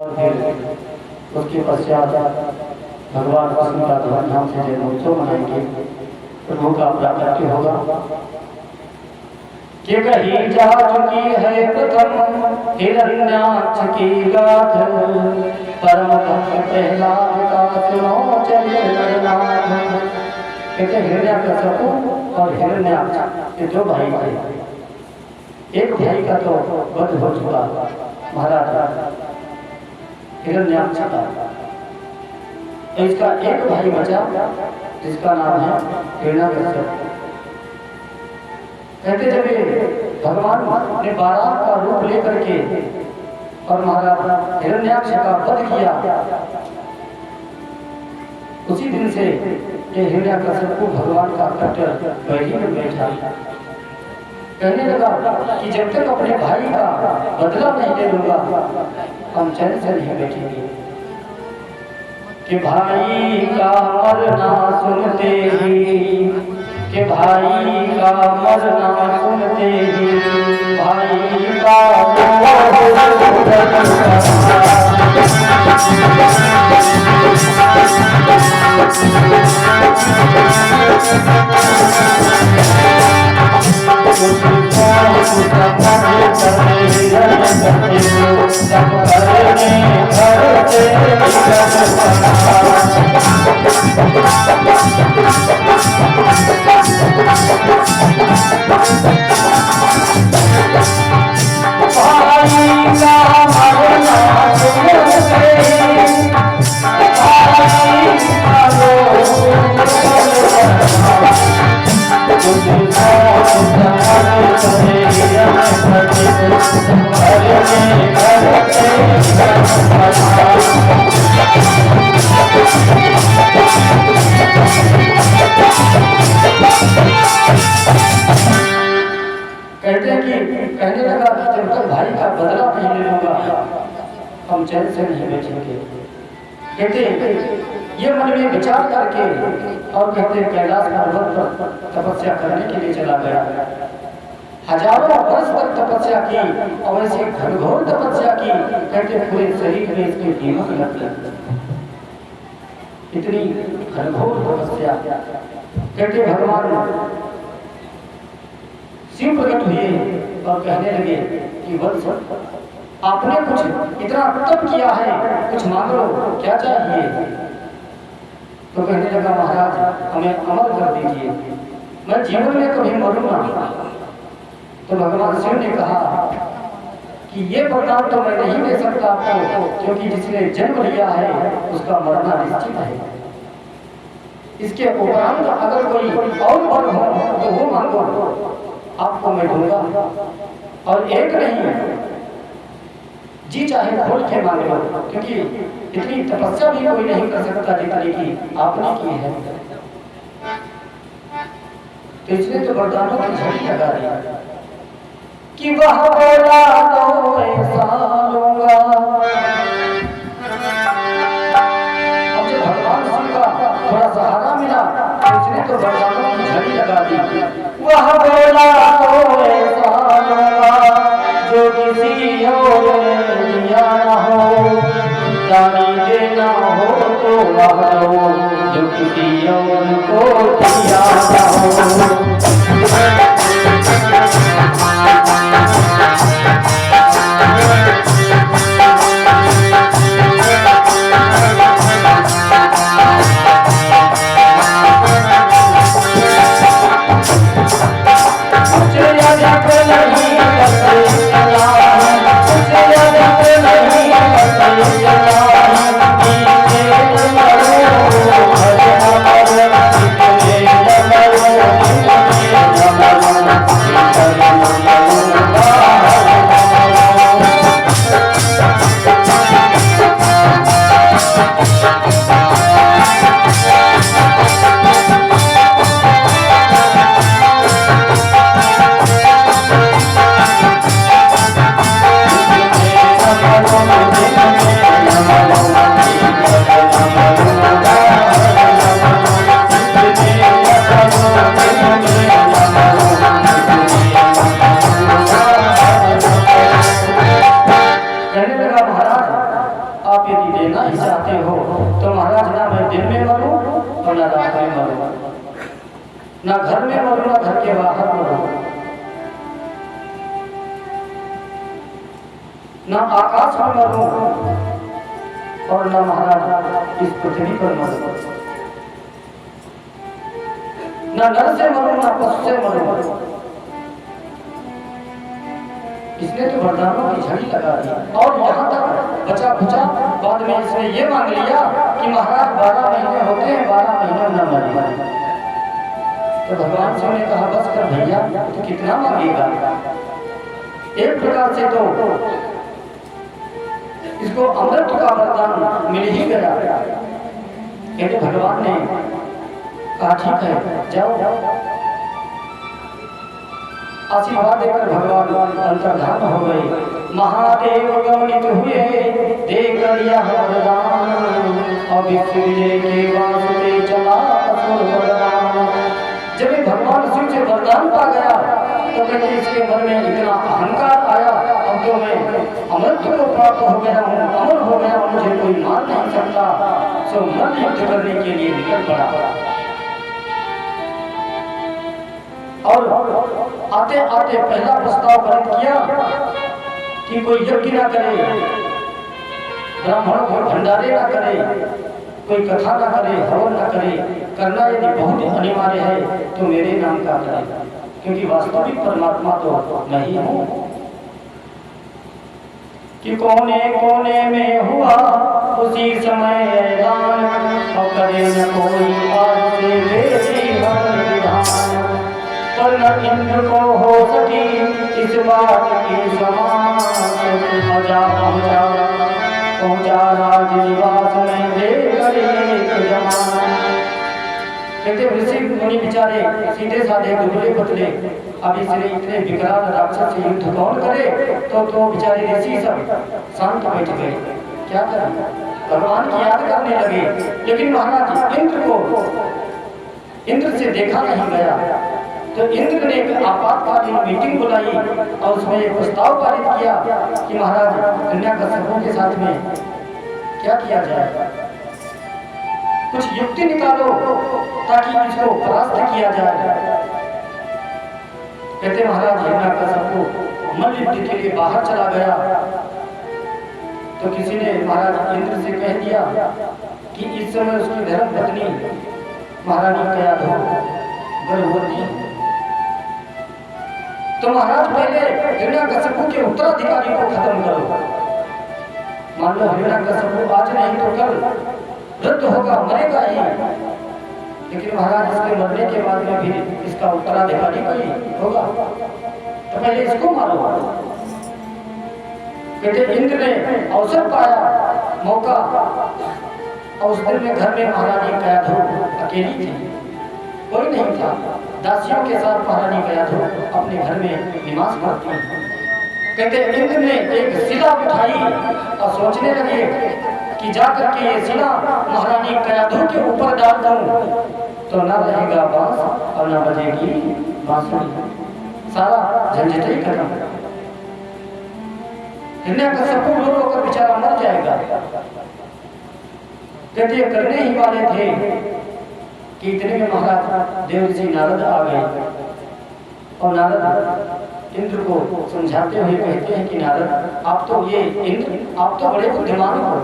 फिर उसके पश्चात भगवान विष्णु का धूमधाम से जन्मोत्सव मनाएंगे। प्रभु का प्राकट्य होगा कि कही जा चुकी है प्रथम हिरण्याक्ष की गाथ, परम भक्त प्रहलाद का सुनो चले नरनाथ। कहते हिरण्याकश्यप और हिरण्याक्ष ये दो भाई थे। एक भाई का तो वध हो चुका महाराज हिरण्याक्ष का, तो इसका एक भाई बचा जिसका नाम है हिरण्याकश्यप। कहते जब भगवान ने बारात का रूप लेकर के और महाराज हिरण्याक्ष का वध किया, उसी दिन से ये हिरण्याकश्यप को भगवान का कट्टर बैठी में बैठा कहने लगा कि जब तक अपने भाई का बदला नहीं ले लूंगा हम चैन से नहीं बैठेंगे। कि भाई का मरना सुनते ही, कि भाई का मरना सुनते ही भाई का कहने लगा कि जब तक भाई का बदला नहीं ले लूंगा हम चैन से नहीं बैठेंगे। कहते ये मन में विचार करके और कहते कैलाश पर्वत पर तपस्या करने के लिए चला गया। हजारों वर्ष तक तपस्या की और ऐसी घनघोर तपस्या की, कहते पूरे शरीर में इसके दीमक लगते, इतनी घनघोर तपस्या। कहते भगवान शिव प्रकट हुए और कहने लगे कि वत्स आपने कुछ इतना तप किया है, कुछ मांग लो, क्या चाहिए? तो कहने लगा महाराज हमें अमर कर दीजिए, मैं जीवन में कभी मरूंगा। तो भगवान शिव ने कहा कि ये वरदान तो मैं नहीं दे सकता आपको, क्योंकि जिसने जन्म लिया है उसका मरना निश्चित है। इसके उपरांत अगर कोई और वर हो तो वो मांगो, आपको मैं दूंगा। और एक नहीं जी चाहे खोल के मांग लो, क्योंकि इतनी तपस्या भी कोई नहीं कर सकता जितनी की आपने की है। तो इसलिए तो वरदानों की झड़ी लगा दी कि वह बोला तो ऐसा लूंगा। अब जब भगवान शिव का थोड़ा सहारा मिला तो इसने तो वरदानों की झड़ी लगा दी। वह बोला तो ऐसा लूंगा जो किसी और ने लिया न हो, जाने देना हो तो वह लो जो किसी और को दिया न हो। यदि देना ही चाहते हो तो महाराज ना मैं दिन में मरूं और ना रात में मरूं, ना घर में मरूं ना घर के बाहर मरूं, ना आकाश में मरूं और ना महाराज इस पृथ्वी पर मरूं, ना नर से मरूं ना पशु से मरूं। इसने तो वरदानों की झड़ी लगा दी और यहाँ तक बचा खुचा बाद में इसने ये मांग लिया कि महाराज 12 महीने होते हैं, 12 महीने न मरे। तो भगवान शिव ने कहा बस कर भैया, तो कितना मांगेगा? एक प्रकार से तो इसको अमृत का वरदान मिल ही गया। कहते भगवान ने कहा ठीक है जाओ। आशीर्वाद देकर भगवान अंतर्धान हो गए। महादेव गमनित हुए देख लिया वरदान, अब सूर्य के वास्ते चला असुर वरदान। जब भगवान शिव से वरदान पा गया तो कहते इसके मन में इतना अहंकार आया, अब तो मैं अमृत को प्राप्त हो गया हूँ, अमर हो गया, मुझे कोई मार नहीं सकता। सो मन युद्ध करने के लिए निकल पड़ा और आते आते पहला प्रस्ताव पारित किया कि कोई यज्ञ ना करे, ब्राह्मणों को भंडारे ना करे, कोई कथा ना करे, हवन ना करे, करना यदि बहुत अनिवार्य है तो मेरे नाम का करे, क्योंकि वास्तविक परमात्मा तो नहीं हूँ। कि कोने कोने में हुआ उसी समय ऐलान, और करे न कोई आज से वेदी हवन विधान, पर न इंद्र को हो सकी इस बात की समान। पहुंचा राजनिवास में देकर एक जमान। कहते ऋषि मुनि बेचारे सीधे साधे दुबले पतले, अब इसलिए इतने विकराल राक्षस से युद्ध कौन करे? तो बेचारे ऋषि सब शांत बैठ गए। क्या करें? भगवान की याद करने लगे। लेकिन महाराज इंद्र से देखा नहीं गया, तो इंद्र ने एक आपातकालीन मीटिंग बुलाई और उसमें एक प्रस्ताव पारित किया कि महाराज हिरण्यकश्यप के साथ में क्या किया जाए, कुछ युक्ति निकालो ताकि इसको परास्त किया जाए। कहते महाराज हिरण्यकश्यप मल्ल युद्ध के लिए बाहर चला गया तो किसी ने महाराज इंद्र से कह दिया कि इस समय उसकी धर्म पत्नी महारानी कयाधु गर्भवती, तो महाराज पहले हिरण्यकश्यप के उत्तराधिकारी को खत्म करो। मान लो हिरण्यकश्यप आज नहीं तो कल वृद्ध होगा, मरेगा ही, लेकिन महाराज इसके मरने के बाद में भी इसका उत्तराधिकारी कोई होगा, तो पहले इसको मारो। कहते इंद्र ने अवसर पाया, मौका, और उस दिन में घर में महारानी कयाधु अकेली थी, कोई नहीं था। दासियों के साथ महारानी कयाधु अपने घर में निवास करती है। कहते इंद्र ने एक शिला उठाई और सोचने लगे कि जाकर के ये शिला महारानी कयाधु के ऊपर डाल दूं तो न रहेगा बांस और न बजेगी बांसुरी, सारा झंझट ही खत्म। हिरण्यकश्यप रो रो कर बेचारा मर जाएगा। कहते करने ही वाले थे कि इतने में महाराज देवर्षि नारद आ गए और नारद इंद्र को समझाते हुए कहते हैं कि नारद आप तो ये इंद्र आप तो बड़े बुद्धिमान हो,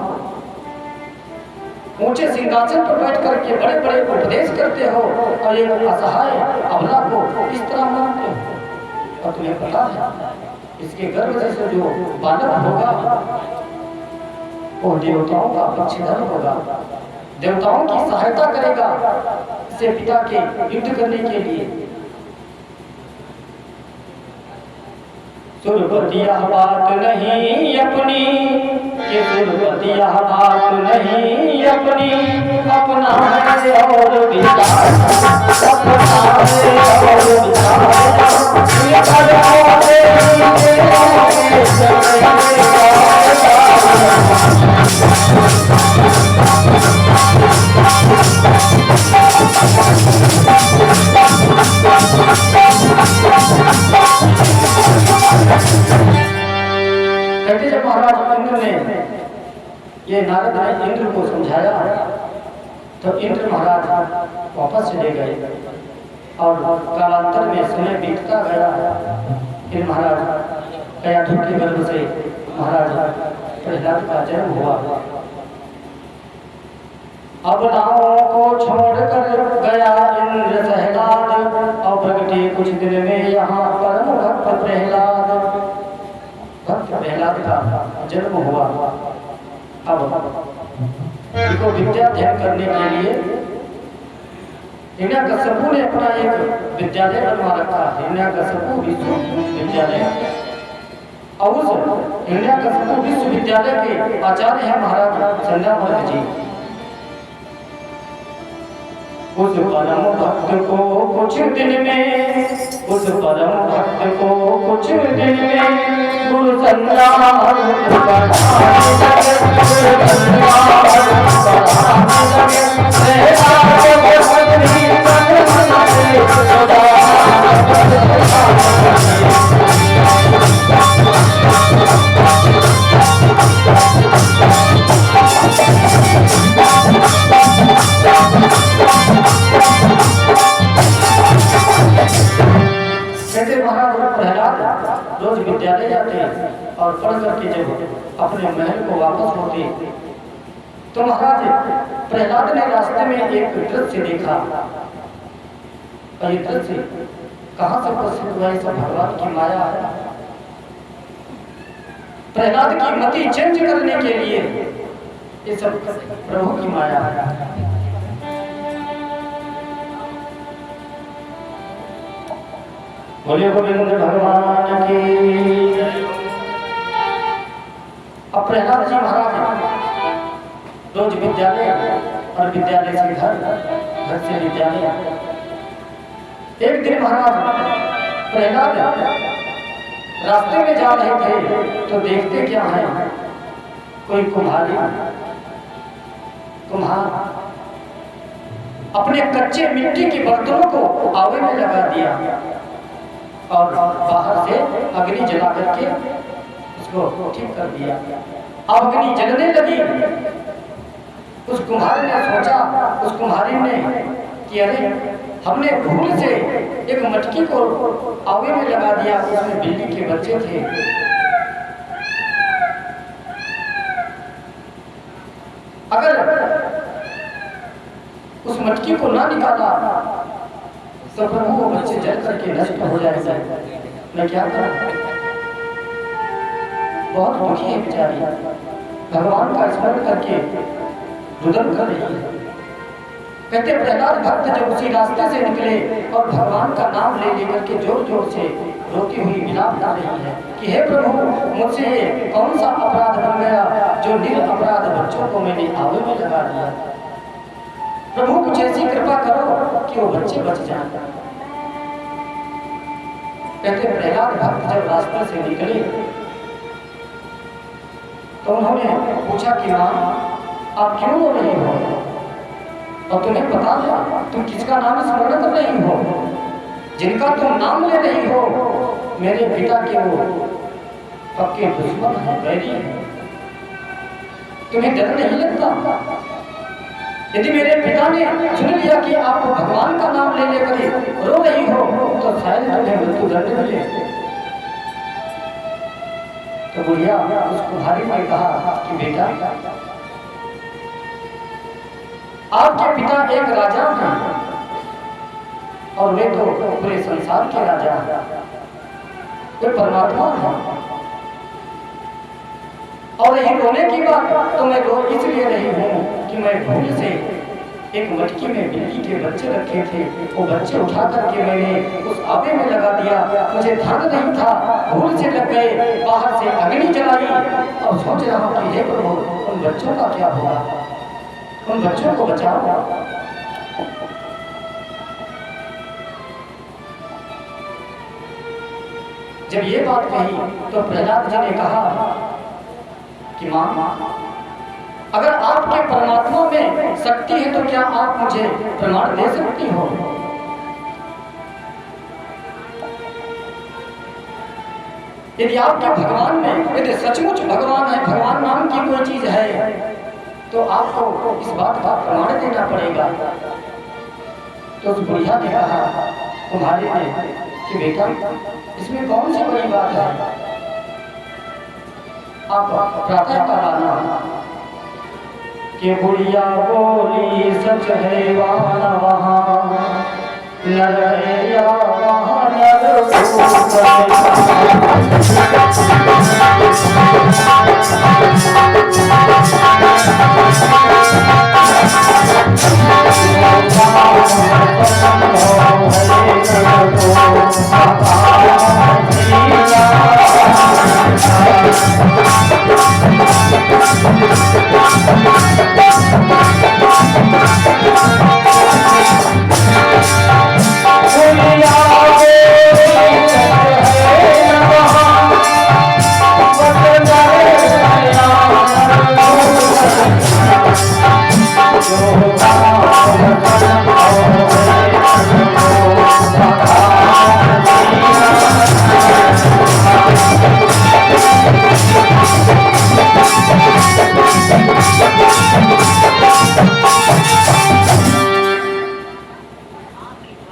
ऊंचे सिंहासन पर बैठ करके बड़े बड़े उपदेश करते हो और ये असहाय अबला को इस तरह मानते हो, और तुम्हें पता है इसके गर्भ से जो बालक होगा वो देवताओं का पक्षधर होगा, देवताओं की सहायता करेगा इससे पिता के युद्ध करने के लिए। सुरपति यह बात नहीं अपनी, ये सुरपति यह बात नहीं अपनी, अपना है और विचार, अपना है और कहते जब महाराज इंद्र ने ये नारद ने इंद्र को समझाया तो इंद्र महाराज वापस चले गए और कालांतर में समय बीतता गया। फिर महाराज कयाधुर के गर्भ से महाराज प्रहलाद का जन्म हुआ। अब नावों को छोड़कर गया इंद्र सहलाद और प्रगटे कुछ दिन में यहाँ परम भक्त प्रहलाद। भक्त प्रहलाद का जन्म हुआ। अब इनको विद्या अध्ययन करने के लिए हिरण्यकशिपु ने अपना एक विद्यालय बनवा रखा है, हिरण्यकशिपु विश्वविद्यालय। और उस हिरण्यकशिपु विश्वविद्यालय के आचार्य हैं महाराज चंद्रामर्क जी। उस परम भक्त को कुछ दिन में, उस परम भक्त को कुछ दिन में गुरु रोज विद्यालय जाते और पढ़ करके जब अपने महल को वापस होते तो महाराज प्रहलाद ने रास्ते में एक दृश्य देखा। और ये दृश्य कहाँ से प्रसिद्ध हुआ? सब भगवान की माया है। प्रहलाद की मति चेंज करने के लिए ये सब प्रभु की माया है। बोलिए गोविंद भगवान की। अब प्रहलाद जी महाराज रोज विद्यालय और विद्यालय से घर, घर से विद्यालय। एक दिन महाराज प्रहलाद रास्ते में जा रहे थे तो देखते क्या है, कोई कुम्हार अपने कच्चे मिट्टी के बर्तनों को आवे में लगा दिया और बाहर से अग्नि जला करके उसको ठीक कर दिया। अब अग्नि जलने लगी। उस कुम्हार ने सोचा, उस कुम्हारी ने कि अरे हमने भूल से एक मटकी को आवे में लगा दिया, उसमें बिल्ली के बच्चे थे। अगर उस मटकी को ना निकाला तो प्रभु वो बच्चे जल करके नष्ट हो जाएगा। मैं क्या करूं? बहुत दुखी है बेचारी, भगवान का स्मरण करके रुदन कर रही है। कहते प्रहलाद भक्त जब उसी रास्ते से निकले और भगवान का नाम ले लेकर के जोर जोर से रोती हुई विलाप कर रही है कि हे प्रभु, मुझसे ये कौन सा अपराध बन गया जो निरपराध बच्चों को मैंने आवे में लगा दिया। प्रभु कुछ ऐसी कृपा करो कि वो बच्चे बच जाएं। कहते प्रहलाद भक्त जब रास्ते से निकले तो उन्होंने पूछा कि माँ आप क्यों रो रही हो और तुम्हें पता है तुम किसका नाम स्मरण कर रही हो? जिनका तुम नाम ले रही हो मेरे पिता के वो पक्के दुश्मन हैं, बैरी हैं। तुम्हें डर नहीं लगता? यदि मेरे पिता ने चुन लिया कि आप भगवान का नाम ले लेकर रो रही हो तो शायद तुम्हें मृत्यु दंड मिले। तो बुढ़िया उस कुम्हारी ने कहा कि बेटा, आपके पिता एक राजा हैं और वे तो पूरे संसार के राजा हैं, वे परमात्मा हैं। और ये रोने की बात तो मैं रो इसलिए रही हूँ कि मैं भूल से एक मटकी में बिल्ली के बच्चे रखे थे, वो बच्चे उठा करके मैंने उस आवे में लगा दिया। मुझे ध्यान नहीं था, भूल से लग गए, बाहर से अग्नि जलाई। अब सोच रहा हूँ कि हे प्रभु, उन बच्चों का क्या होगा, उन बच्चों को बचाओ। जब ये बात कही तो प्रहलाद जी ने कहा कि माँ, अगर आपके परमात्मा में शक्ति है तो क्या आप मुझे प्रमाण दे सकती हो? यदि आपके भगवान में, यदि सचमुच भगवान है, भगवान नाम की कोई चीज है तो आपको इस बात का प्रमाण देना पड़ेगा। तो उस बुढ़िया ने कहा कुम्हारी ने कि बेटा इसमें कौन सी बड़ी बात है, आप प्रातः काल आना। कि बुढ़िया बोली सच है वहाँ वहाँ नर है या वहाँ नर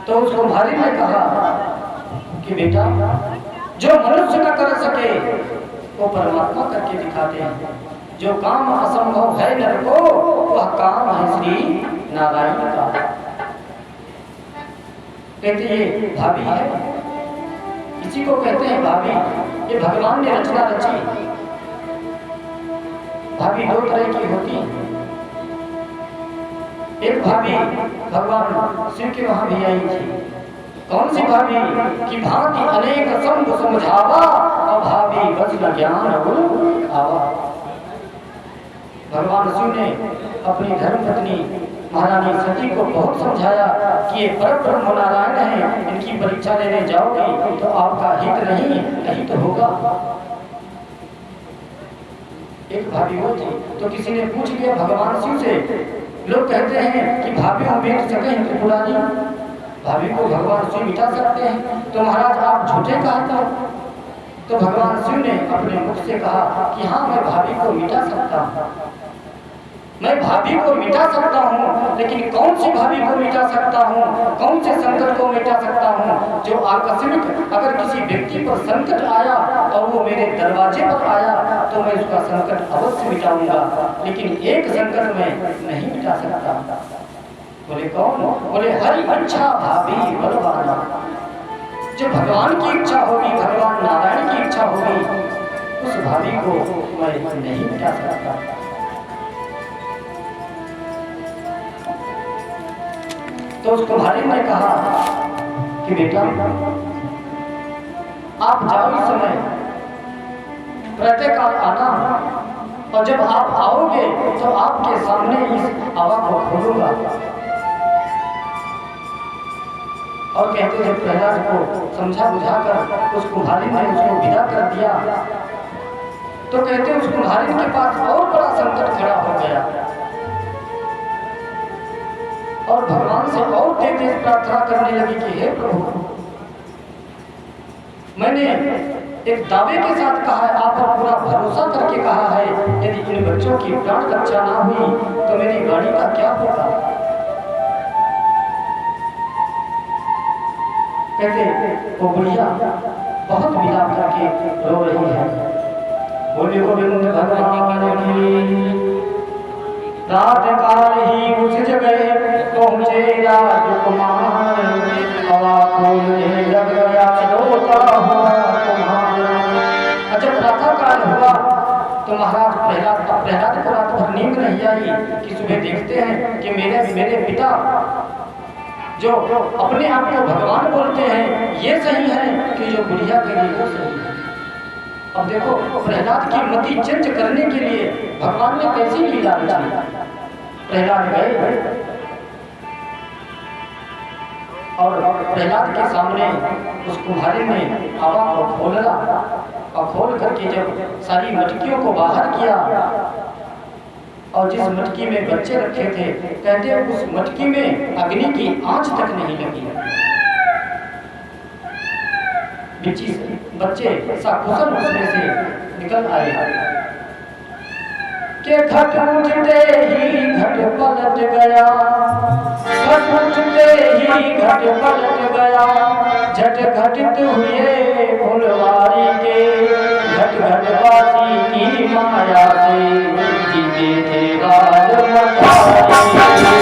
तो उस कुम्हारी ने कहा कि बेटा जो मनुष्य न कर सके वो परमात्मा करके दिखाते हैं। जो काम असंभव है नर को वह काम है श्री नारायण का। कहते ये भाभी है, इसी को कहते हैं भाभी। ये भगवान ने रचना रची। भाभी दो तरह की होती है। एक भाभी भगवान शिव के वहां भी आई थी। कौन सी भाभी? कि भांति अनेक संग समझावा अभावी बस न ज्ञान आवा। भगवान शिव ने अपनी धर्मपत्नी महारानी सती को बहुत समझाया कि ये परब्रह्म नारायण है, इनकी परीक्षा लेने जाओगे तो आपका हित नहीं अहित होगा। एक भाभी वो थी। तो किसी ने पूछ लिया भगवान शिव से, लोग कहते हैं कि भाभी हम बेट सके त्रिपुरारी, भाभी को भगवान शिव मिटा सकते हैं, तो महाराज आप झूठे कहा। तो भगवान शिव ने अपने मुख से कहा कि हाँ मैं भाभी को मिटा सकता हूँ, मैं भाभी को मिटा सकता हूँ। लेकिन कौन सी भाभी को मिटा सकता हूँ, कौन से संकट को मिटा सकता हूँ? जो आकस्मिक अगर किसी व्यक्ति पर संकट आया और वो मेरे दरवाजे पर आया तो मैं उसका संकट अवश्य मिटाऊंगा, लेकिन एक संकट में नहीं मिटा सकता। बोले कौन? बोले हरि इच्छा भाभी बलवाना। जो भगवान की इच्छा होगी, भगवान नारायण की इच्छा होगी, उस भाभी को मैं नहीं मिटा सकता। तो उस कुम्हारी ने कहा कि बेटा आप जाओ इस समय प्रातःकाल आना, और जब आप आओगे तो आपके सामने इस आवा को खोलूंगा। और कहते जब प्रहलाद को समझा बुझाकर उस कुम्हारी ने उसको विदा कर दिया, तो कहते उस कुम्हारी के पास और बड़ा संकट खड़ा हो गया और भगवान से और तेज प्रार्थना करने लगी कि हे प्रभु, मैंने एक दावे के साथ कहा है, आप पर पूरा भरोसा करके कहा है, यदि इन बच्चों की प्राण रक्षा ना हुई तो मेरी गाड़ी का क्या होगा? कहते वो बुढ़िया बहुत विलाप करके रो रही है। बोले गोविंद भगवान की रात काल ही कुछ जगह पहुँचे राजकुमार, हवा खोलने लग गया रोता हुआ कुम्हार। जब प्रातः काल हुआ तो महाराज प्रहलाद को रात भर नींद नहीं आई कि सुबह देखते हैं कि मेरे पिता जो अपने आप को भगवान बोलते हैं ये सही है कि जो बुढ़िया के लिए वो सही है। अब देखो प्रहलाद की मति चेंज करने के लिए भगवान ने कैसी लीला रची। प्रहलाद गए और प्रहलाद के सामने उस कुम्हारी ने हवा को खोला और खोल करके जब सारी मटकियों को बाहर किया और जिस मटकी में बच्चे रखे थे, कहते उस मटकी में अग्नि की आंच तक नहीं लगी। बच्चे सकुशल उसमें से निकल आए। के घट उठते ही फूटते ही घट पलट गया, झट घटित हुए फुलवारी के, घट घटवासी की माया से जीते थे राज मचारी।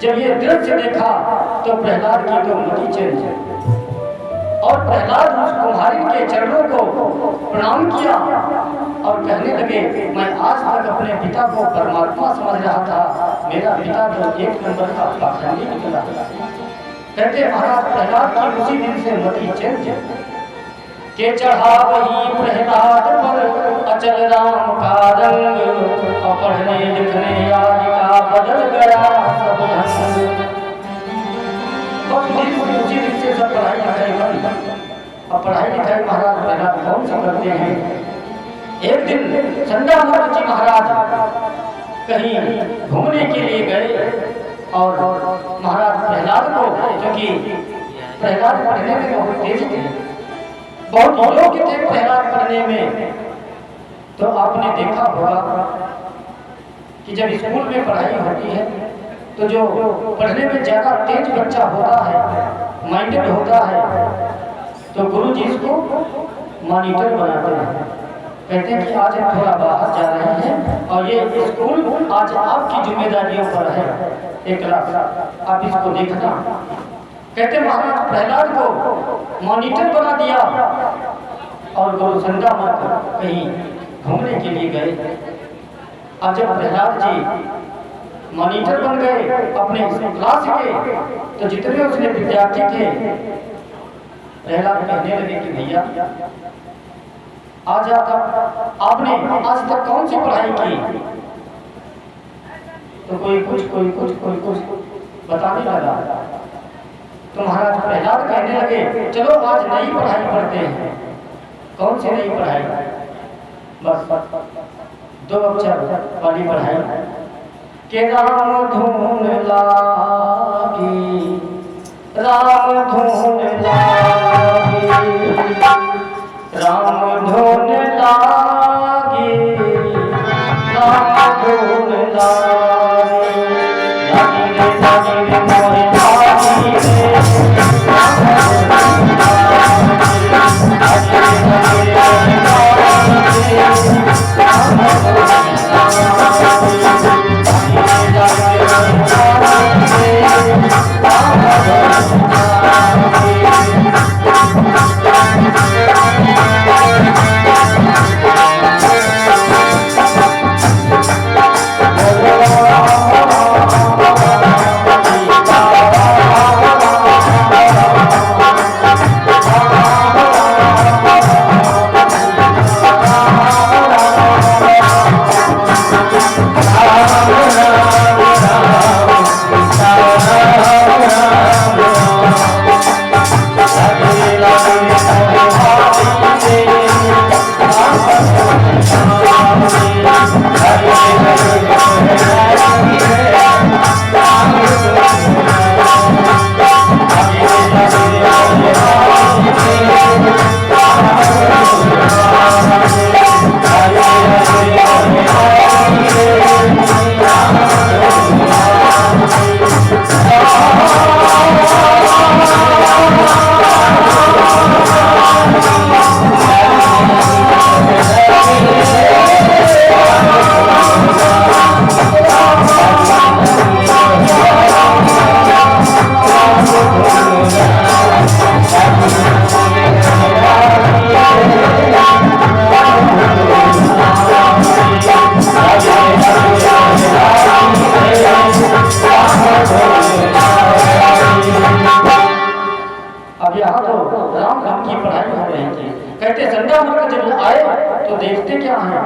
जब ये दृश्य देखा तो प्रहलाद की तो मति चली और प्रहलाद उस कुम्हारिन के चरणों को प्रणाम किया और कहने लगे, मैं आज तक अपने पिता को परमात्मा समझ रहा था, मेरा पिता तो एक नंबर का पाखंडी निकला। कहते महाराज प्रहलाद की उसी दिन से मति चेंज के चढ़ा वही प्रहलाद पर अचल राम का रंग, और पढ़ने लिखने आज का बदल गया सब ढंग। उसी दिन से सब पढ़ाई लिखाई बंद। अब पढ़ाई लिखाई महाराज प्रहलाद कौन सा करते हैं। एक दिन चंद्रमौली जी महाराज कहीं घूमने के लिए गए और महाराज प्रहलाद को, क्योंकि प्रहलाद पढ़ने में बहुत तेज थे, बहुत योग्य थे प्रहलाद पढ़ने में, तो आपने देखा होगा कि जब स्कूल में पढ़ाई होती है तो जो पढ़ने में ज्यादा तेज बच्चा होता है, माइंडेड होता है, तो गुरु जी इसको मॉनिटर बनाते हैं। कहते हैं कि आज हम थोड़ा बाहर जा रहे हैं और ये स्कूल आज आपकी जिम्मेदारियों पर है, एक क्लास आप इसको देखना। कहते महाराज प्रहलाद को मॉनिटर बना दिया और गुरु संध्यामत कहीं घूमने के लिए गए। अब जब प्रहलाद जी मॉनिटर बन गए अपने क्लास के, तो जितने उसने विद्यार्थी थे प्रहलाद कहने लगे कि भैया आज आपने आज तक कौन सी पढ़ाई की। तो कोई कुछ बताने लगा। तो महाराज प्रहलाद कहने लगे, चलो आज नई पढ़ाई पढ़ते हैं। कौन सी नई पढ़ाई। बस 2 अक्षर वाली पढ़ाई के राम धून लागी, राम धून लागी, राम धून लागी, राम धून लागी, लागी रे मोरे लागी रे, राम धून है?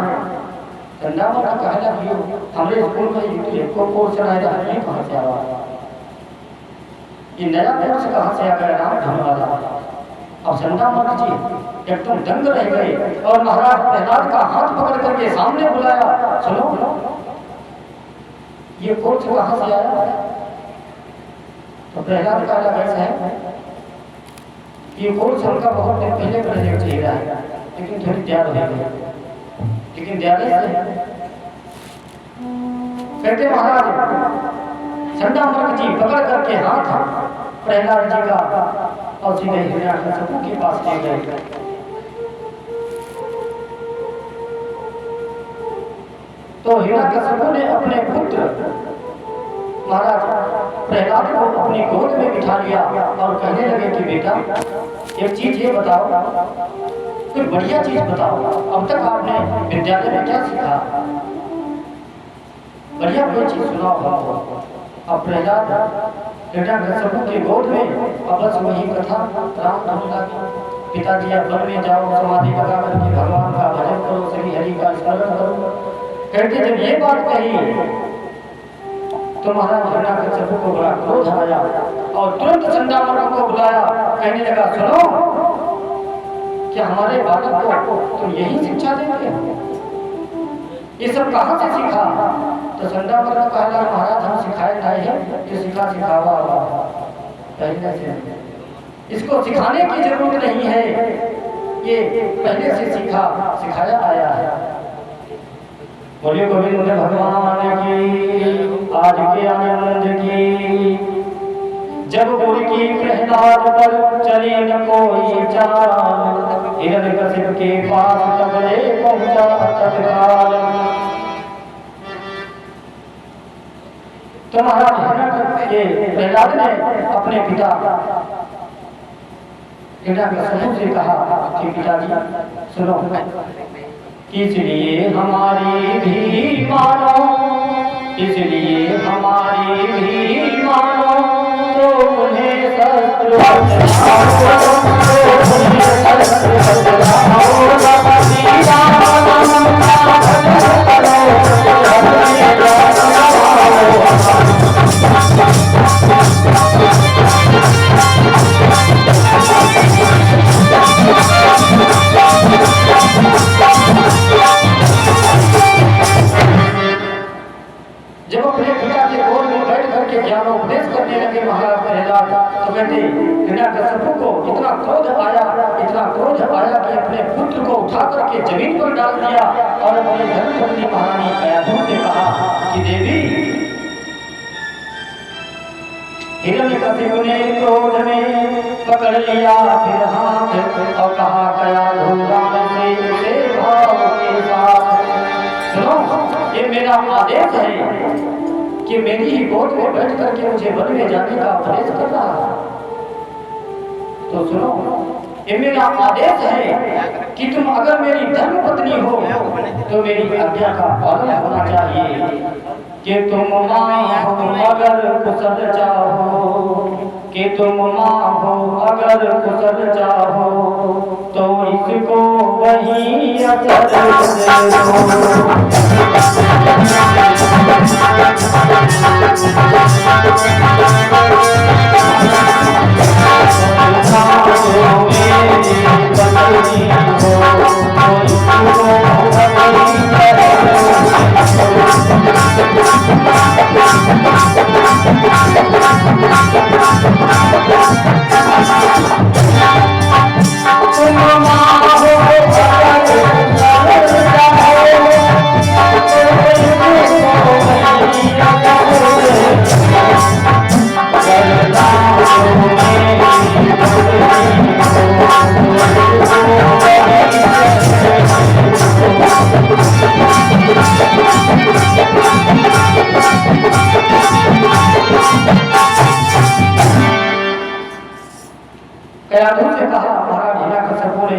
चंदामर का कहला कि हमारे स्कूल में एक कोर्स चलाया है, ये कहाँ से आया? ये नया कोर्स कहाँ से आ गया? राम धन वाला। अब चंदामर जी एकदम दंग रह गए और महाराज प्रहलाद का हाथ पकड़ करके सामने बुलाया, सुनो ये कोर्स कहाँ से आया? तो प्रहलाद का अलग ऐसा है, ये कोर्स उनका बहुत दिन पहले करने चाहिए है, लेकिन थोड़ी त्याग हो गई, लेकिन त्याग कहते महाराज चंदामर्क जी पकड़ करके हाथ प्रहलाद जी का और सीधे हिरण्यकशिपु के पास ले गए। तो हिरण्यकशिपु ने अपने पुत्र महाराज प्रहलाद को अपनी गोद में बिठा लिया और कहने लगे कि बेटा एक चीज ये बताओ, कोई बढ़िया चीज बताओ, अब तक आपने विद्यालय में क्या सीखा? बढ़िया कोई चीज सुनाओ हमको। अब प्रहलाद हिरण्यकशिपु की गोद में अब बस वही कथा राम धन लगी। पिताजी आप वन में जाओ, समाधि लगा करके भगवान का भजन करो, श्री हरि का स्मरण करो। कहते जब ये बात कही तो महाराज हिरण्यकशिपु को बड़ा क्रोध आया और तुरंत चंदामर्क को बुलाया, कहने लगा सुनो क्या हमारे बालक को तुम यही शिक्षा देते हो? ये सब कहाँ से सीखा? तो चंदामर्क कहला महाराज हम सिखाए नहीं है, ये सीखा सिखावा पहले से, इसको सिखाने की जरूरत नहीं है, ये पहले से सीखा सिखाया आया है। बोलिए गोविंद भगवान की, आज के आनंद की। जब गुरु की प्रहलाद पर चली न कोई चाल, हिरण्यकशिपु के पास तबले पहुंचा तत्काल। तो महाराज ये प्रहलाद ने अपने पिता हिरण्यकशिपु से कहा कि पिताजी सुनो, इसलिए हमारी भी मानो, इसलिए हमारी भी मानो, तो उन्हें शस्त्र जब अपने पिता के गोद में बैठ करके ज्ञानोपदेश करने लगे महाराज प्रहलाद, तो कहते हिरण्यकशिपु को इतना क्रोध आया कि अपने पुत्र को उठा करके जमीन पर डाल दिया और अपनी धर्मपत्नी महारानी कयाधु से कहा कि देवी, हिरण्यकशिपु ने क्रोध में पकड़ लिया फिर हाथ और कहा कयाधु राम से भाव के साथ, सुनो ये मेरा आदेश है कि मेरी ही गोद में बैठ करके मुझे वन में जाने का उपदेश कर रहा है। तो सुनो ये मेरा आदेश है कि तुम अगर मेरी धर्म पत्नी हो तो मेरी आज्ञा का पालन होना चाहिए, कि तुम माँ हो अगर कुशल चाहो, कि तुम माँ हो अगर कुशल चाहो, तो इसको वही अचल कयाधु से कहा महाराज हिरण्यकशिपु ने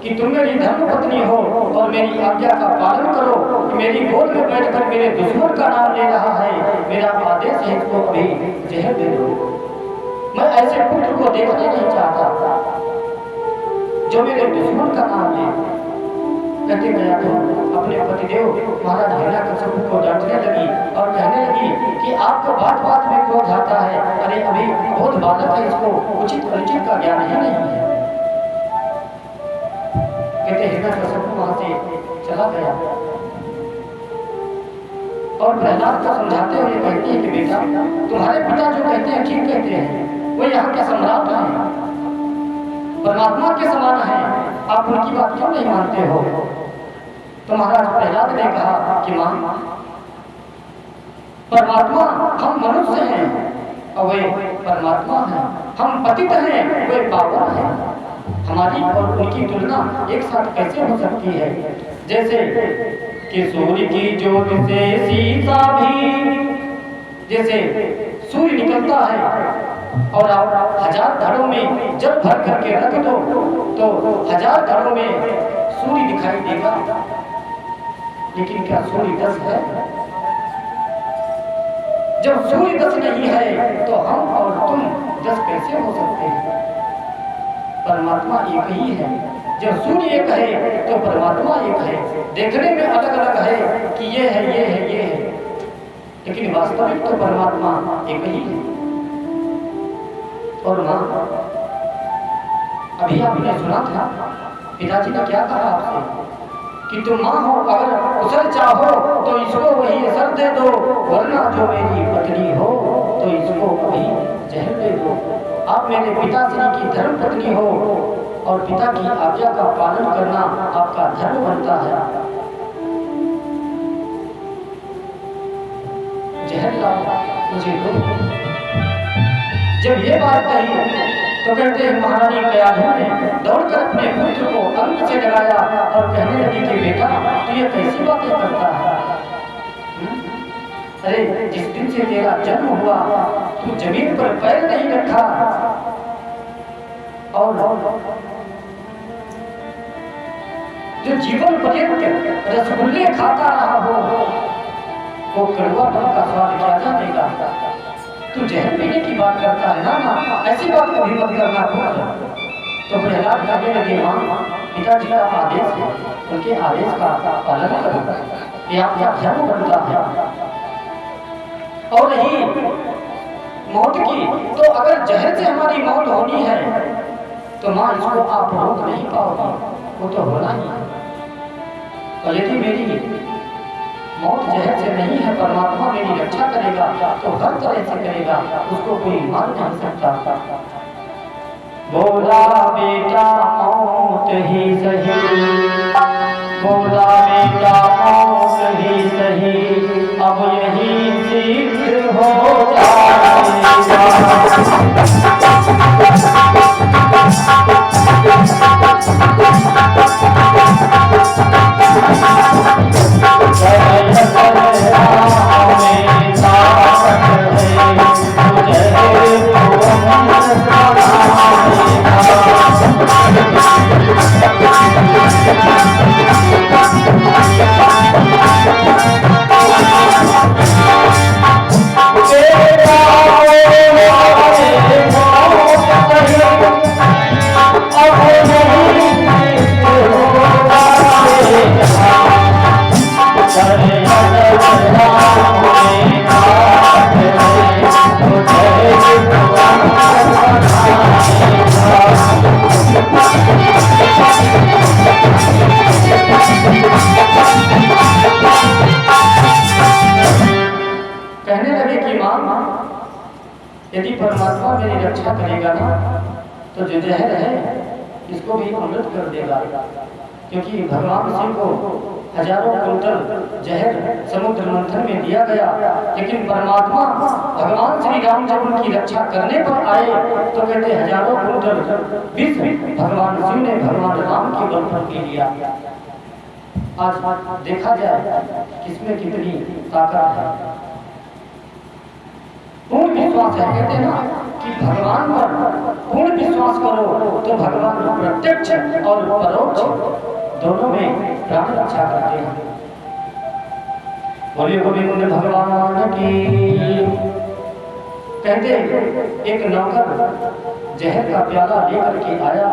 कि तुम मेरी धर्मपत्नी हो और मेरी आज्ञा का पालन करो, कि मेरी गोद में बैठकर मेरे दुश्मन का नाम ले रहा है, मेरा आदेश है इसको अभी जहर दे दो। मैं ऐसे पुत्र को देखना नहीं चाहता जो मेरे दुश्मन का नाम ले। कहते कयाधु महाराज हिरण्यकश्यप को डांटने लगी और कहने लगी कि आपको बात बात में क्रोध आता है, अरे अभी बहुत बालक है, इसको उचित अनुचित का ज्ञान ही नहीं है। कहते हिरण्यकश्यप वहां से चला गया और प्रहलाद को समझाते हुए कहती है कि बेटा, तुम्हारे पिता जो कहते हैं ठीक कहते हैं, वो यहाँ के सम्राट हैं, परमात्मा के समान हैं, आप उनकी बात क्यों नहीं मानते हो? तो महाराज प्रहलाद ने कहा कि मां, परमात्मा हम मनुष्य हैं और वे परमात्मा हैं, हम पतित हैं, वे पावन हैं, हमारी और उनकी तुलना एक साथ कैसे हो सकती है? जैसे कि सूर्य की ज्योत से सीता भी, जैसे सूर्य निकलता है और आप 1000 धड़ों में जल भर करके रख दो तो 1000 धड़ों में सूर्य दिखाई देगा, लेकिन क्या सूर्य 10 है? जब सूर्य 10 नहीं है तो हम और तुम 10 कैसे हो सकते हैं? परमात्मा एक ही है। जब सूर्य एक है तो परमात्मा एक है। देखने में अलग अलग है कि ये है, ये है, ये है, लेकिन वास्तविक तो परमात्मा एक ही है। और मां, अभी आपने सुना था पिताजी ने क्या कहा आपसे कि तुम मां हो, अगर असर चाहो तो इसको वही असर दे दो, वरना जो मेरी पत्नी हो तो इसको वही जहर दे दो। आप मेरे पिताश्री की धर्म पत्नी हो और पिता की आज्ञा का पालन करना आपका धर्म बनता है। जहर लाओ मुझे दो। जब ये बात कही तो कहते हैं महारानी कयाधु ने दौड़कर अपने पुत्र को अंग से लगाया और कहने लगी कि बेटा, तू ये कैसी बातें करता है? अरे जिस दिन से तेरा जन्म हुआ तू जमीन पर पैर नहीं रखा और जो जीवन पर्यंत रसगुल्ले खाता रहा हो वो कड़वा फल का स्वाद क्या जानेगा? तू जहर पीने की बात करता है ना? ऐसी बात कभी मत करना पुत्र। तो प्रहलाद कहने लगे मां, पिताजी का आदेश है, उनके आदेश का पालन करो, ये आपका धर्म बनता है। और रही मौत की, तो अगर जहर से हमारी मौत होनी है तो मां इसको आप रोक नहीं पाओगे, वो तो होना ही है। और यदि मेरी मौत जहर से नहीं है, परमात्मा मेरी रक्षा करेगा तो हर तरह से करेगा, उसको कोई मार नहीं सकता। बोला बेटा मौत ही सही, बोला बेटा मौत ही सही, अब यही सिद्ध हो यदि परमात्मा मेरी रक्षा करेगा ना तो जो जहर है इसको भी अमृत कर देगा, क्योंकि भगवान शिव को हजारों कुंतल जहर समुद्र मंथन में दिया गया, लेकिन परमात्मा भगवान श्री राम जब उनकी रक्षा करने पर आए तो कहते हजारों कुंतल विष भगवान शिव ने भगवान राम के बल पर ले लिया। आज देखा जाए किसमें कितनी ताकत है। पूर्ण विश्वास है, कहते हैं ना कि भगवान पर पूर्ण विश्वास करो तो भगवान प्रत्यक्ष और परोक्ष दोनों में प्राण रक्षा करते हैं। बोलिए गोविंद भगवान की। कहते एक नौकर जहर का प्याला लेकर के आया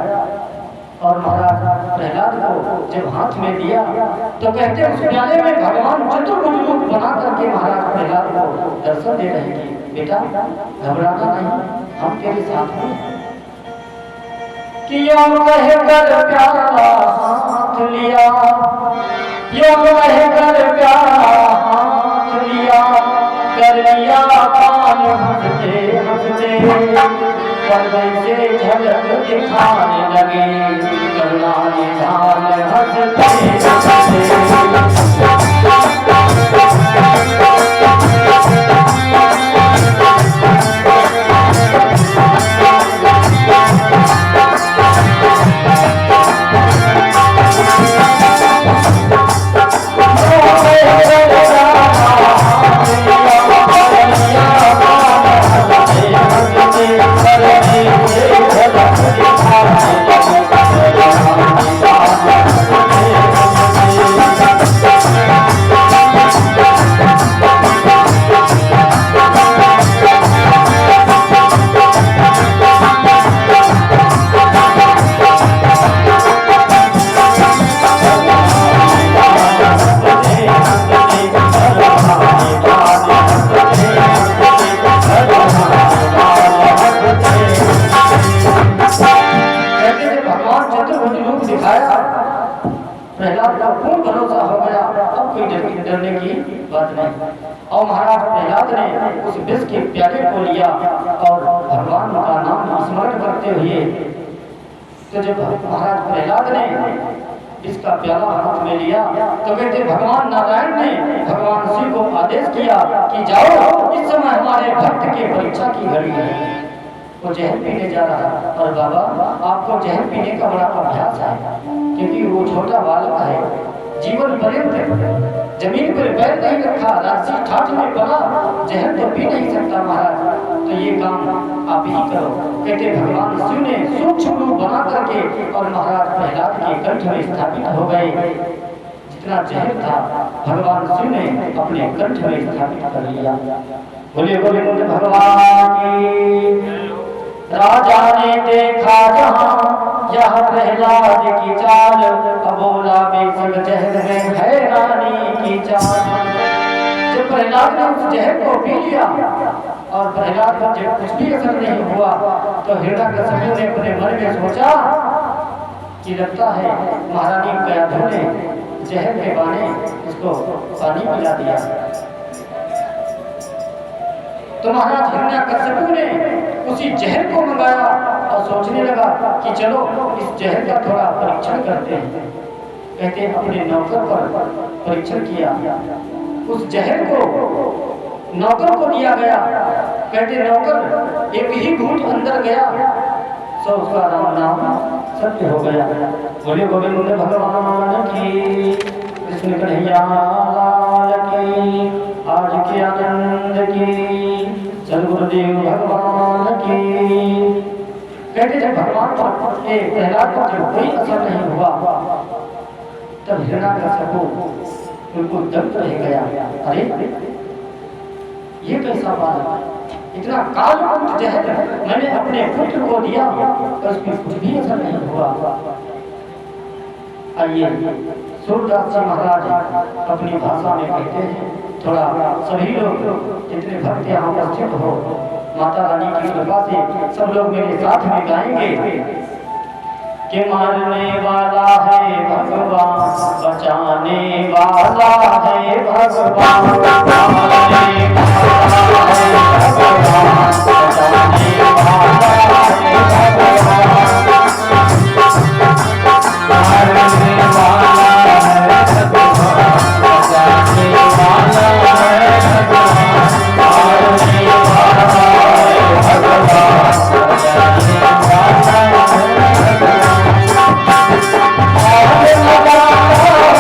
और महाराज प्रहलाद को जब हाथ में दिया तो कहते उस प्याले में भगवान चतुर्भुज रूप बना करके महाराज प्रहलाद को दर्शन दे रहे हैं। बेटा घबराना नहीं, हम तेरे साथ हैं। कि यो कहकर प्याला हाथ लिया, यो कहकर प्याला हाथ लिया, कर लिया कान हंसते हंसते, पर वैसे झलक दिखाने लगे करुणा निधान हंसते डरने की बात नहीं। और महाराज प्रहलाद ने उस विष के प्याले को लिया और भगवान का नाम स्मरण करते हुए, तो जब महाराज प्रहलाद ने इसका प्याला हाथ में लिया तो कहते भगवान नारायण ने भगवान शिव को आदेश किया कि जाओ, इस समय हमारे भक्त की परीक्षा की घड़ी है। वो जहर पीने जा रहा है। और बाबा आपको जहर पीने का बड़ा अभ्यास है, क्योंकि वो छोटा बालक है, जीवन पर्यंत जमीन पर पैर नहीं रखा, राशि ठाठ में पड़ा, जहर तो पी नहीं सकता महाराज, तो ये काम आप ही करो। कहते भगवान शिव ने सूक्ष्म रूप बना करके और महाराज प्रहलाद के कंठ में स्थापित हो गए। जितना जहर था भगवान शिव ने अपने कंठ में स्थापित कर लिया। बोले गोविंद भगवान की। राजा ने देखा जहाँ यह प्रहलाद की चाल, अबोला बेशक जहर में है रानी की चाल। जब प्रहलाद ने उस जहर को पी लिया और प्रहलाद का जब कुछ भी असर नहीं हुआ तो हिरण्यकशिपु ने अपने मन में सोचा कि लगता है महारानी कयाधु ने जहर के बाने उसको पानी पिला दिया। तो महाराज हिरण्यकशिपु ने उसी जहर को मंगाया और सोचने लगा कि चलो इस जहर का थोड़ा परीक्षण करते हैं। कहते अपने नौकर पर परीक्षण किया, उस जहर को नौकर को दिया गया। कहते नौकर एक ही घूंट अंदर गया तो उसका राम नाम सत्य हो गया। बोले गोविंद भगवान की, कृष्ण कन्हैया लाल की, आज के आनंद की, गुरुदेव भगवान की। कहते जब भगवान के प्रहलाद पर जब कोई असर नहीं हुआ तब हिरण्यकशिपु बिल्कुल दग्ध रह गया। अरे ये कैसा बात, इतना कालकूट जहर मैंने अपने पुत्र को दिया और उसमें कुछ भी असर नहीं हुआ। आइए सूरदास जी महाराज अपनी भाषा में कहते हैं, थोड़ा सभी लोग जितने भक्त यहाँ उपस्थित हो, माता रानी की कृपा से सब लोग मेरे साथ में गाएंगे कि मारने वाला है भगवान, बचाने वाला है भगवान, मारने वाला है भगवान, बचाने वाला है भगवान, मारने वाला है भगवान, बचाने वाला है भगवान, मारने वाला है भगवान, बचाने वाला है भगवान।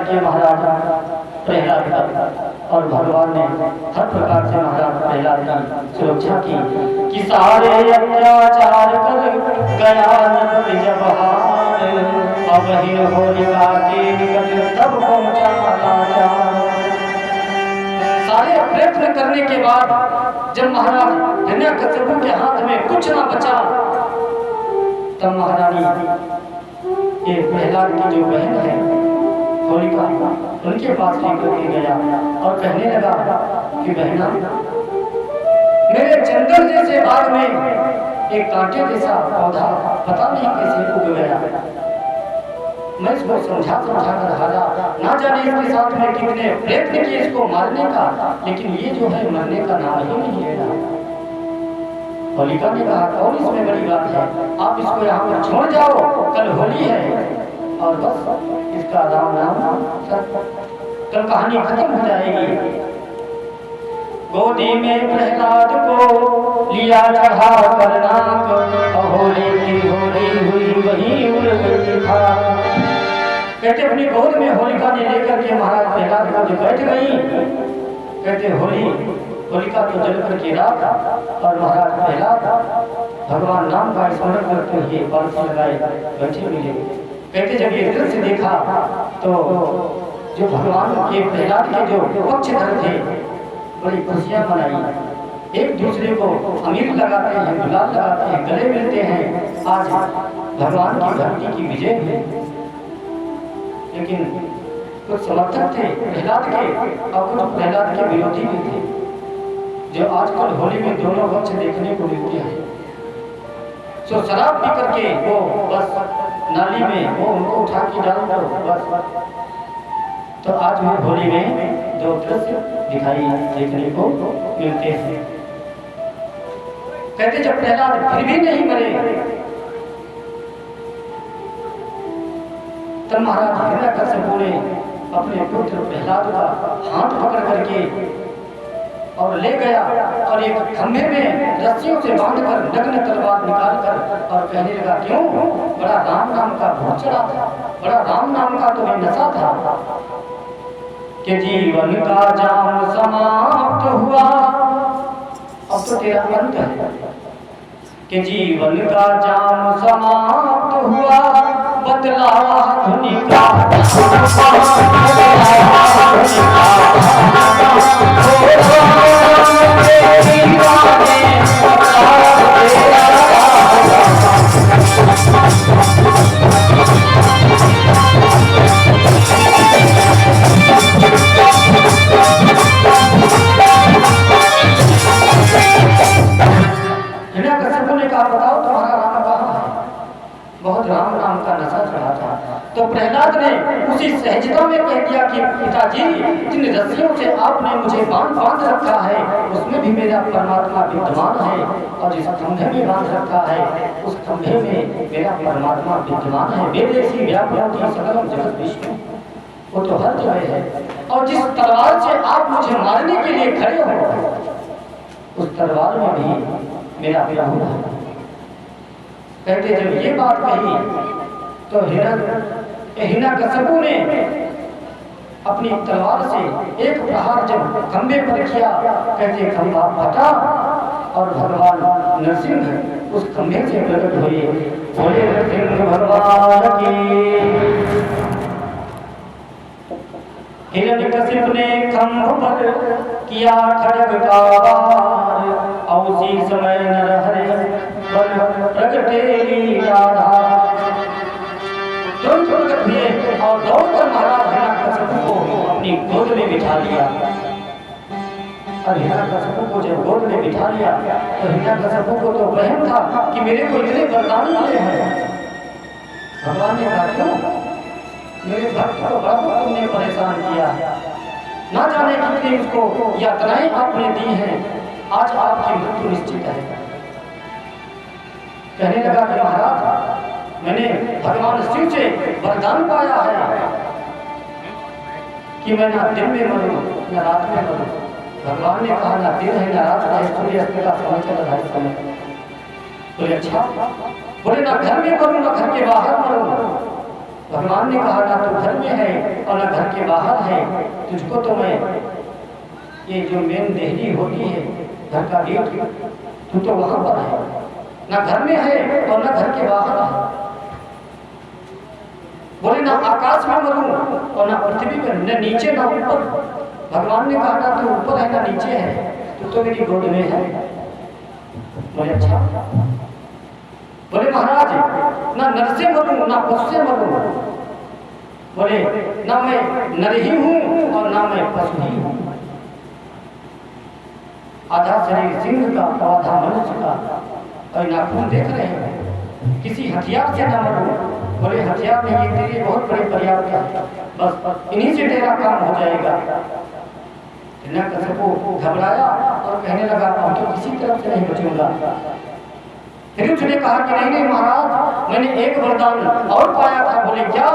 विचार किए महाराज प्रहलाद का, और भगवान ने हर प्रकार से महाराज प्रहलाद की सुरक्षा की कि सारे अत्याचार कर गया नरक जब हार, अब ही होलिका के निकट तब पहुंचा लाचार। सारे प्रयत्न करने के बाद जब महाराज हिरण्यकश्यप के हाथ में कुछ ना बचा, तब महारानी ये प्रहलाद की जो बहन है होलिका, उनके पास लेकर के गया और कहने लगा कि बहना, मेरे चंदर जैसे बाग में एक कांटे जैसा पौधा पता नहीं कैसे उग गया। मैं इसको समझा कर हारा, ना जाने इसके साथ में कितने प्रयत्न किए इसको मारने का, लेकिन ये जो है मरने का नाम ही नहीं ले रहा। होलिका ने कहा कौन इसमें बड़ी बात है, आप इसको यहाँ पर छोड़ जाओ, कल होली है और बस इसका राम नाम कल कहानी खत्म हो जाएगी। गोदी में प्रहलाद को लिया चढ़ा कर नाक, होली की होली हुई वही उड़ गई था। कहते अपनी गोद में होलिका ने लेकर के महाराज प्रहलाद को जो बैठ गई, कहते होलिका तो जल करके रात, और महाराज प्रहलाद भगवान नाम का स्मरण करते हुए पालकी लगाए बैठे मिले। कहते जब ये दृश्य देखा तो जो भगवान के प्रहलाद के जो पक्षधर थे बड़ी खुशियां मनाई, एक दूसरे को अमीर लगाते हैं, गुलाल लगाते हैं, गले मिलते हैं। आज भगवान की भक्ति की विजय है। लेकिन कुछ समर्थक थे प्रहलाद के और कुछ प्रहलाद के विरोधी भी थे, जो आजकल होली में दोनों पक्ष देखने को मिलते हैं। तो शराब पी करके वो बस नाली में वो उनको उठा के डाल दो बस। तो आज भी होली में दो दृश्य दिखाई देखने को मिलते हैं। कहते जब प्रहलाद फिर भी नहीं मरे, तब महाराज हिरण्यकश्यप ने अपने पुत्र प्रहलाद का हाथ पकड़ करके और ले गया और एक खंभे में रस्सियों से बांधकर नग्न तलवार निकालकर और कहने लगा क्यों, बड़ा राम नाम का भूत चढ़ा था, बड़ा राम नाम का तुम्हें नशा था कि जीवन का जाम समाप्त हुआ, अब तो तेरा अंत है कि जीवन का जाम समाप्त हुआ, बदला धुनी का बहुत राम नाम का नशा चढ़ा था। तो प्रहलाद ने उसी सहजता में कह दिया कि पिताजी, जिन रस्सियों से आपने मुझे बांध रखा है उसमें भी मेरा परमात्मा विद्यमान है, और जिस खंभे में बांध रखा है उस खंभे में मेरा परमात्मा विद्यमान है। वेदेसी व्यापक सकलम जगत विष्णु, वो तो हर जगह है। और जिस तलवार से आप मुझे मारने के लिए खड़े हो उस तलवार में भी मेरा प्रभु है। कहते जब ये बात कही तो हिरण्यकश्यप ने अपनी तलवार से एक प्रहार जब खंभे पर किया, कहते खंभा फटा और भगवान नरसिंह उस खंभे से प्रकट हुए। बोले नरसिंह भगवान की। हिरण्यकश्यप ने खंभ पर किया खड्ग का वार, और उसी समय नरहरि प्रगटे लीलाधार। तुरंत प्रकट हुए और दौड़कर महाराज हिरण्यकश्यप को अपनी गोद में बिठा लिया। और हिरण्यकश्यप को जब गोद में बिठा लिया तो हिरण्यकश्यप को तो वहम था कि मेरे को इतने वरदान मिले हैं। भगवान ने कहा क्यों, मेरे भक्त को बहुत तुमने परेशान किया, ना जाने कितनी उसको यातनाएं आपने दी हैं, आज आपकी मृत्यु निश्चित है। कहने लगा कि महाराज, मैंने भगवान शिव से वरदान पाया है कि मैं ना दिन में मरूं ना रात में मरूं। भगवान ने कहा ना दिन है ना रात है, सूर्यास्त का समय चल रहा है समय। बोले अच्छा, बोले ना घर में मरूं ना घर के बाहर मरूं। भगवान ने कहा ना तो घर में है और ना घर के बाहर है, तुझको तो मैं ये जो मेन देहरी होती है घर का गेट, तू तो वहां पर है, ना घर में है और ना घर के बाहर है। बोले ना आकाश में मरूं और ना पृथ्वी पर, न नीचे ना ऊपर। भगवान ने कहा ना तू ऊपर है ना नीचे है, तू तो मेरी गोद में है। बोले अच्छा। बोले महाराज ना नर से मरूं ना पशु से मरूं। बोले ना मैं नर ही हूं और ना मैं पशु ही हूं। आधा शरीर सिंह का तो आधा मनुष्य का, और नाखून देख रहे हैं, किसी हथियार से न मरूं। बोले हथियार नहीं, ये तेरी बहुत बड़ी पर्याप्त है, बस इन्हीं से तेरा काम हो जाएगा। हिरण्यकश्यप घबराया और कहने लगा अब तो किसी तरफ से नहीं बचूंगा। फिर उसने कहा कि नहीं नहीं महाराज, मैंने एक वरदान और पाया था। बोले क्या?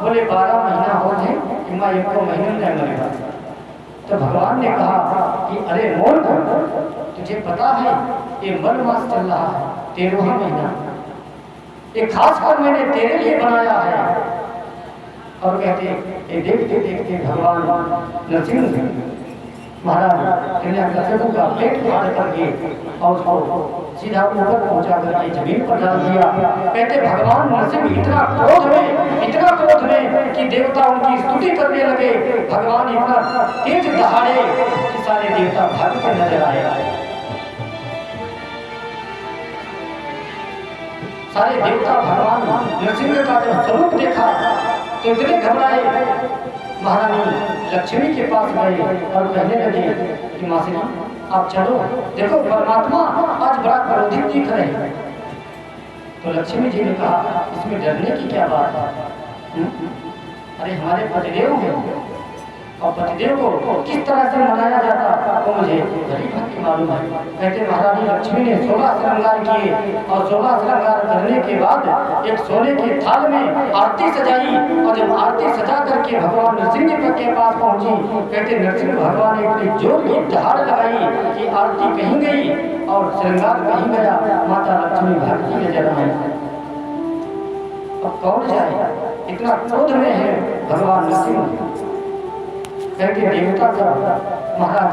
बोले 12 महीना हो गए कि मैं 1 महीने में मरेगा। तो भगवान ने कहा कि अरे मूर्ख, तुझे पता है ये मल मास चल रहा है, 13वां महीना, ये खासकर मैंने तेरे लिए बनाया है। और कहते ये देखते देखते भगवान नरसिंह महाराज हिरण्यकश्यप का पेट फाड़ करके और उसको सीधा ऊपर पहुंचा करके जमीन पर डाल दिया। कहते भगवान नरसिंह इतना क्रोध में कि देवता उनकी स्तुति करने लगे। भगवान इतना तेज दहाड़े कि सारे देवता भागते नजर आए। सारे देवता भगवान नरसिंह का जब स्वरूप देखा तो इतने घबराए, महारानी लक्ष्मी के पास गए और कहने लगे कि मासी आप चलो, देखो परमात्मा आज बड़ा क्रोधित दिख रहे हैं। तो लक्ष्मी जी ने कहा इसमें डरने की क्या बात है? अरे हमारे पतिदेव हैं और पतिदेव को किस तरह से मनाया जाता वो मुझे भली भांति मालूम है। कहते महारानी लक्ष्मी ने 16 श्रृंगार किए और 16 श्रृंगार करने के बाद एक सोने के थाल में आरती सजाई, और जब आरती सजा करके भगवान नरसिंह के पास पहुंची, कहते नरसिंह भगवान ने इतनी जोर की दहाड़ लगाई कि आरती कहीं गई और श्रृंगार कहीं गया। माता लक्ष्मी भागती नजर आई। अब कौन जाए, इतना क्रोध में है भगवान नरसिंह। कहते देवता सब महाराज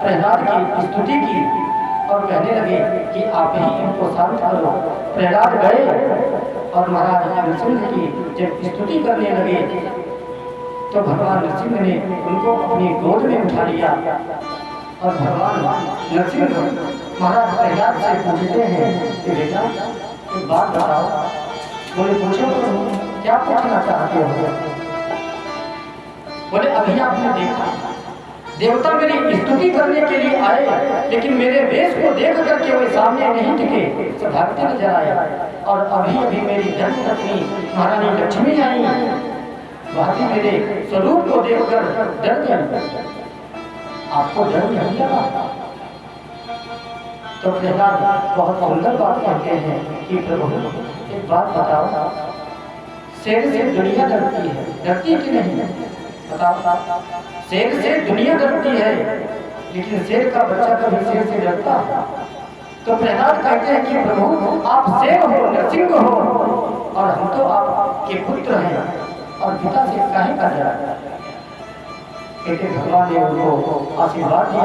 प्रहलाद की स्तुति की और कहने लगे कि आप ही इनको शांत करो। प्रहलाद गए और महाराज नरसिंह की जब स्तुति करने लगे तो भगवान नरसिंह ने उनको अपनी गोद में उठा लिया। और भगवान नरसिंह महाराज प्रहलाद से पूछते हैं कि बेटा एक बात बताओ। बोले पूछो क्या पूछना चाहते हो? बोले अभी आपने देखा देवता मेरी स्तुति करने के लिए आए, लेकिन मेरे वेश को देख करके वे सामने नहीं टिके, सब भागते नजर आए। और अभी अभी मेरी धर्मपत्नी महारानी लक्ष्मी आई, वह भी मेरे स्वरूप को देखकर डर गई। आपको डर नहीं लगा? तो प्रहलाद बहुत सुंदर बात कहते हैं कि प्रभु एक बात बताओ, शेर से दुनिया डरती है, डरती कि नहीं? बताओ, शेर से दुनिया डरती है, लेकिन शेर का बच्चा कभी शेर से डरता? तो प्रहलाद कहते हैं कि प्रभु आप शेर हो, नरसिंह हो, और हम तो आपके पुत्र हैं, और पिता से काहे का डर? कहते भगवान ने उनको आशीर्वाद दिया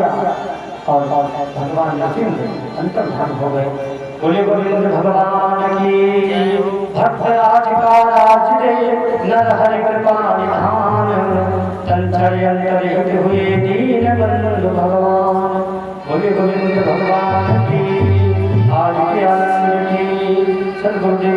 और भगवान नरसिंह अंतर्धान हो गए। बोले गोविंद भगवान की। भक्त राज का राज दे नर हरि कृपा निधान, संचय अंतरहित हुए दीन बंधु भगवान। बोले गोविंद भगवान की। आज के आनंद की सद्गुरुदेव